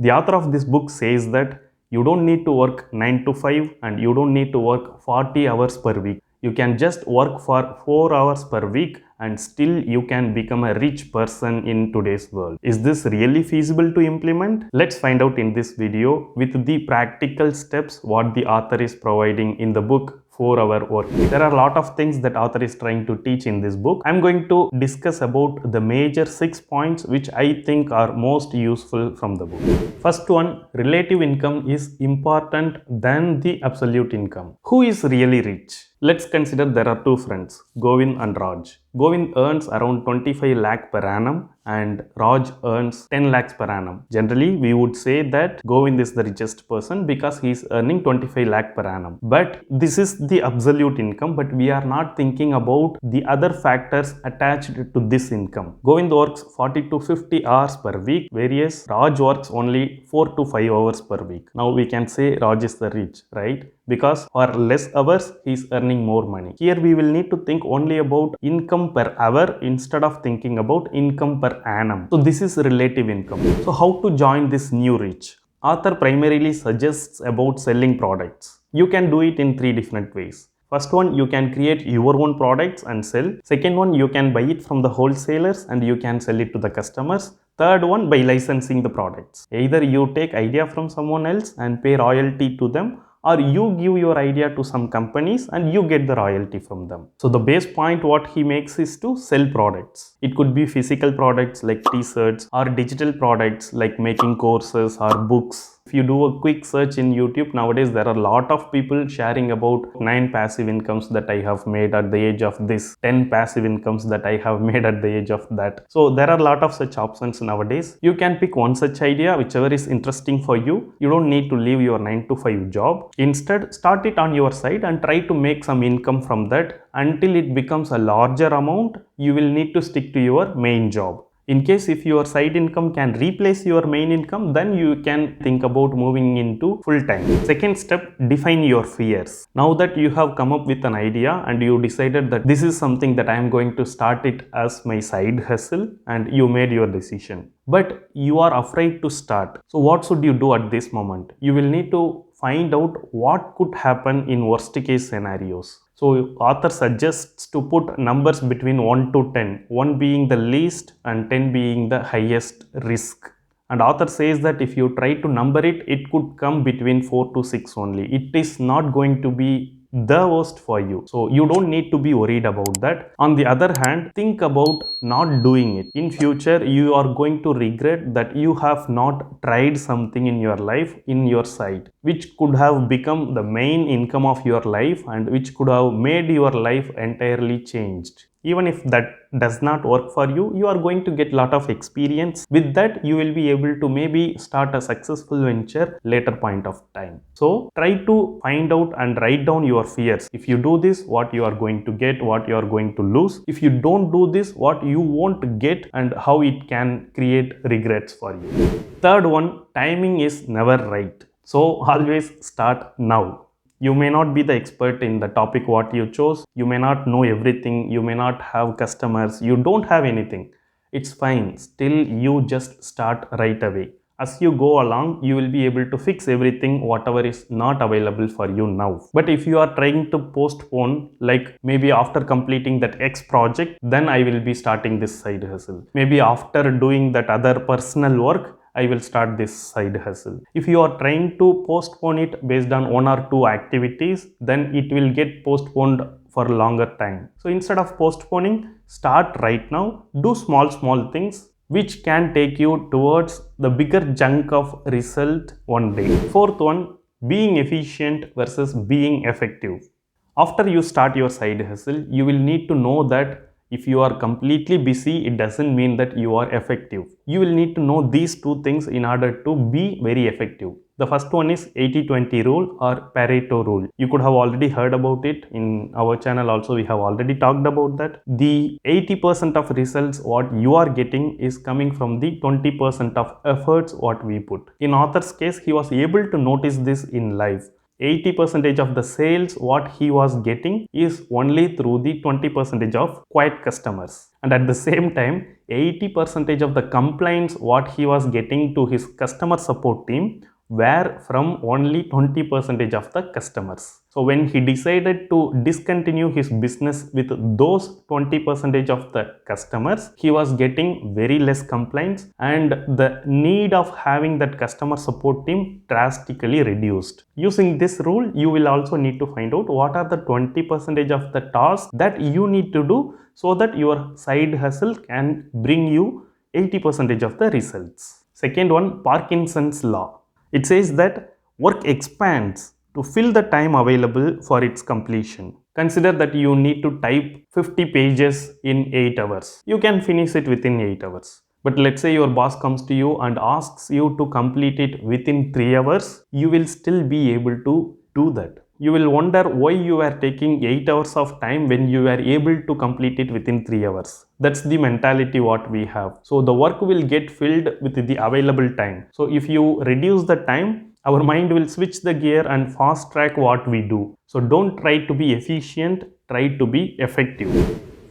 The author of this book says that you don't need to work 9 to 5 and you don't need to work 40 hours per week. You can just work for 4 hours per week and still you can become a rich person in today's world. Is this really feasible to implement? Let's find out in this video with the practical steps what the author is providing in the book 4-hour work. There are a lot of things that author is trying to teach in this book. I'm going to discuss about the major 6 points which I think are most useful from the book. First one, relative income is important than the absolute income. Who is really rich? Let's consider there are two friends, Govind and Raj. Govind earns around 25 lakh per annum and Raj earns 10 lakhs per annum. Generally, we would say that Govind is the richest person because he is earning 25 lakh per annum. But this is the absolute income, but we are not thinking about the other factors attached to this income. Govind works 40 to 50 hours per week, whereas Raj works only 4 to 5 hours per week. Now we can say Raj is the rich, right? Because for less hours, he is earning more money. Here we will need to think only about income per hour instead of thinking about income per annum. So this is relative income. So how to join this new rich? Author primarily suggests about selling products. You can do it in 3 different ways. First one, you can create your own products and sell. Second one, you can buy it from the wholesalers and you can sell it to the customers. Third one, by licensing the products. Either you take idea from someone else and pay royalty to them, or you give your idea to some companies and you get the royalty from them. So the base point what he makes is to sell products. It could be physical products like t-shirts or digital products like making courses or books. If you do a quick search in YouTube, nowadays there are a lot of people sharing about 9 passive incomes that I have made at the age of this, 10 passive incomes that I have made at the age of that. So there are a lot of such options nowadays. You can pick one such idea, whichever is interesting for you. You don't need to leave your 9 to 5 job. Instead, start it on your side and try to make some income from that. Until it becomes a larger amount, you will need to stick to your main job. In case if your side income can replace your main income, then you can think about moving into full time. Second step, define your fears. Now that you have come up with an idea and you decided that this is something that I am going to start it as my side hustle and you made your decision. But you are afraid to start. So what should you do at this moment? You will need to find out what could happen in worst case scenarios. So author suggests to put numbers between 1 to 10, 1 being the least and 10 being the highest risk. And author says that if you try to number it, it could come between 4 to 6 only. It is not going to be the worst for you. So you don't need to be worried about that. On the other hand, think about not doing it. In future, you are going to regret that you have not tried something in your life, in your side, which could have become the main income of your life and which could have made your life entirely changed. Even if that does not work for you, you are going to get a lot of experience. With that, you will be able to maybe start a successful venture later point of time. So try to find out and write down your fears. If you do this, what you are going to get, what you are going to lose. If you don't do this, what you won't get and how it can create regrets for you. Third one, timing is never right. So always start now. You may not be the expert in the topic what you chose. You may not know everything. You may not have customers. You don't have anything. It's fine. Still, you just start right away. As you go along, you will be able to fix everything, whatever is not available for you now. But if you are trying to postpone, like maybe after completing that X project, then I will be starting this side hustle. Maybe after doing that other personal work, I will start this side hustle. If you are trying to postpone it based on 1 or 2 activities, then it will get postponed for a longer time. So instead of postponing, start right now. Do small things which can take you towards the bigger chunk of result one day. Fourth one, being efficient versus being effective. After you start your side hustle, you will need to know that if you are completely busy, it doesn't mean that you are effective. You will need to know these 2 things in order to be very effective. The first one is 80-20 rule or Pareto rule. You could have already heard about it in our channel also. We have already talked about that. The 80% of results what you are getting is coming from the 20% of efforts what we put. In author's case, he was able to notice this in life. 80% of the sales what he was getting is only through the 20% of quiet customers. And at the same time, 80% of the complaints what he was getting to his customer support team were from only 20% of the customers. So when he decided to discontinue his business with those 20% of the customers, he was getting very less complaints and the need of having that customer support team drastically reduced. Using this rule, you will also need to find out what are the 20% of the tasks that you need to do so that your side hustle can bring you 80% of the results. Second one, Parkinson's law. It says that work expands to fill the time available for its completion. Consider that you need to type 50 pages in 8 hours. You can finish it within 8 hours. But let's say your boss comes to you and asks you to complete it within 3 hours. You will still be able to do that. You will wonder why you are taking 8 hours of time when you are able to complete it within 3 hours. That's the mentality what we have. So the work will get filled with the available time. So if you reduce the time, our mind will switch the gear and fast track what we do. So don't try to be efficient, try to be effective.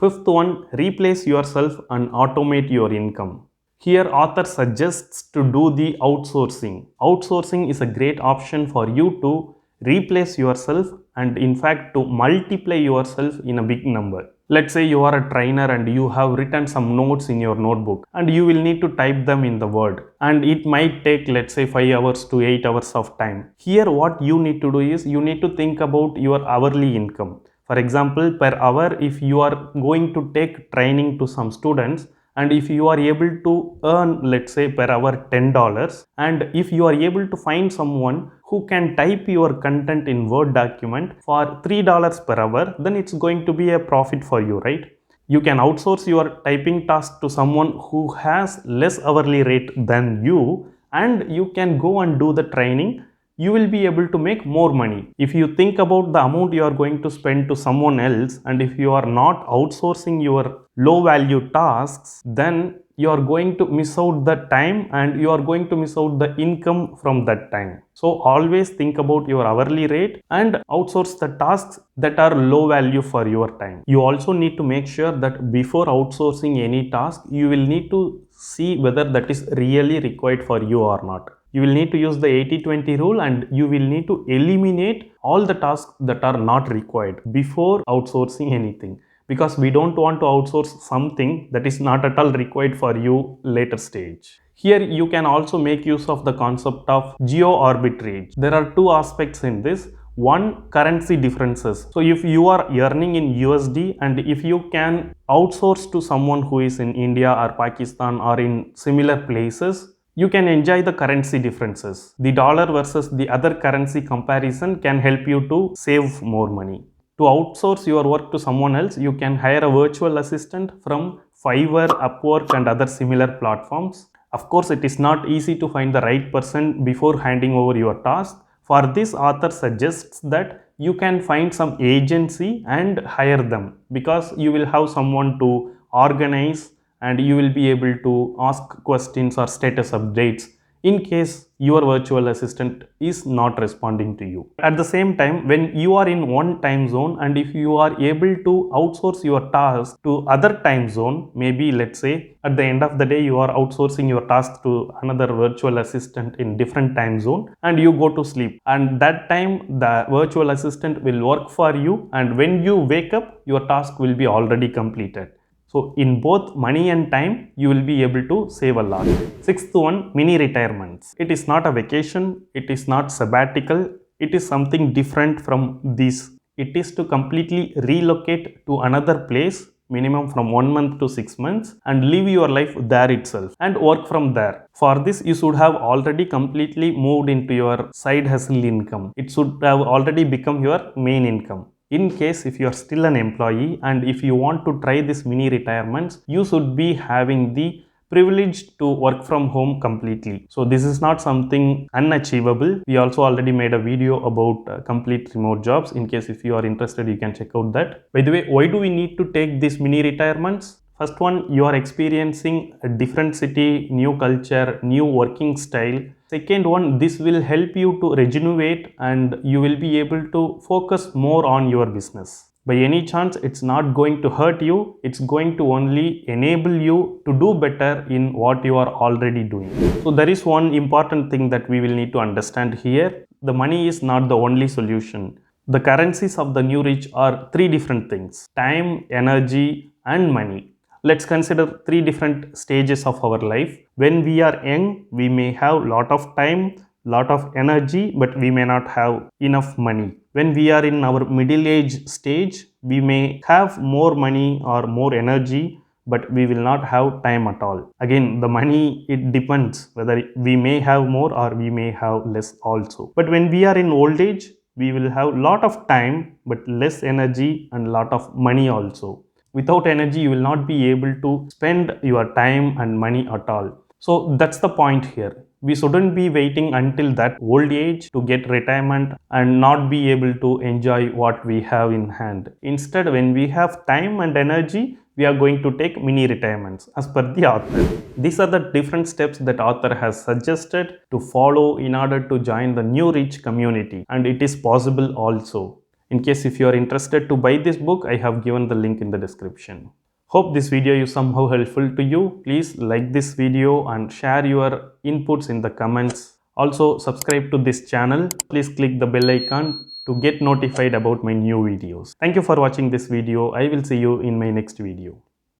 Fifth one, replace yourself and automate your income. Here author suggests to do the outsourcing. Outsourcing is a great option for you to replace yourself and in fact to multiply yourself in a big number. Let's say you are a trainer and you have written some notes in your notebook and you will need to type them in the Word and it might take, let's say, 5 hours to 8 hours of time. Here what you need to do is you need to think about your hourly income. For example, per hour, if you are going to take training to some students and if you are able to earn, let's say, per hour $10, and if you are able to find someone who can type your content in Word document for $3 per hour, then it's going to be a profit for you, right? You can outsource your typing task to someone who has less hourly rate than you and you can go and do the training. You will be able to make more money. If you think about the amount you are going to spend to someone else and if you are not outsourcing your low value tasks, then you are going to miss out the time and you are going to miss out the income from that time. So always think about your hourly rate and outsource the tasks that are low value for your time. You also need to make sure that before outsourcing any task, you will need to see whether that is really required for you or not. You will need to use the 80-20 rule and you will need to eliminate all the tasks that are not required before outsourcing anything, because we don't want to outsource something that is not at all required for you later stage. Here you can also make use of the concept of geo arbitrage. There are two aspects in this. One, currency differences. So if you are earning in USD and if you can outsource to someone who is in India or Pakistan or in similar places, you can enjoy the currency differences. The dollar versus the other currency comparison can help you to save more money. To outsource your work to someone else, you can hire a virtual assistant from Fiverr, Upwork and other similar platforms. Of course, it is not easy to find the right person before handing over your task. For this, author suggests that you can find some agency and hire them because you will have someone to organize and you will be able to ask questions or status updates in case your virtual assistant is not responding to you. At the same time, when you are in one time zone and if you are able to outsource your task to other time zone, maybe let's say at the end of the day you are outsourcing your task to another virtual assistant in different time zone and you go to sleep, and that time the virtual assistant will work for you and when you wake up your task will be already completed. So in both money and time, you will be able to save a lot. Sixth one, mini retirements. It is not a vacation. It is not sabbatical. It is something different from these. It is to completely relocate to another place, minimum from 1 month to 6 months, and live your life there itself and work from there. For this, you should have already completely moved into your side hustle income. It should have already become your main income. In case if you are still an employee and if you want to try this mini retirements, you should be having the privilege to work from home completely. So this is not something unachievable. We also already made a video about complete remote jobs. In case if you are interested, you can check out that. By the way, why do we need to take these mini retirements? First one, you are experiencing a different city, new culture, new working style. Second one, this will help you to regenerate and you will be able to focus more on your business. By any chance, it's not going to hurt you, it's going to only enable you to do better in what you are already doing. So there is one important thing that we will need to understand here. The money is not the only solution. The currencies of the new rich are three different things: time, energy, and money. Let's consider three different stages of our life. When we are young, we may have lot of time, lot of energy, but we may not have enough money. When we are in our middle age stage, we may have more money or more energy, but we will not have time at all. Again, the money, it depends whether we may have more or we may have less also. But when we are in old age, we will have lot of time but less energy and lot of money also. Without energy, you will not be able to spend your time and money at all. So that's the point here. We shouldn't be waiting until that old age to get retirement and not be able to enjoy what we have in hand. Instead, when we have time and energy, we are going to take mini retirements as per the author. These are the different steps that author has suggested to follow in order to join the new rich community, and it is possible also. In case if you are interested to buy this book, I have given the link in the description. Hope this video is somehow helpful to you. Please like this video and share your inputs in the comments. Also subscribe to this channel. Please click the bell icon to get notified about my new videos. Thank you for watching this video. I will see you in my next video.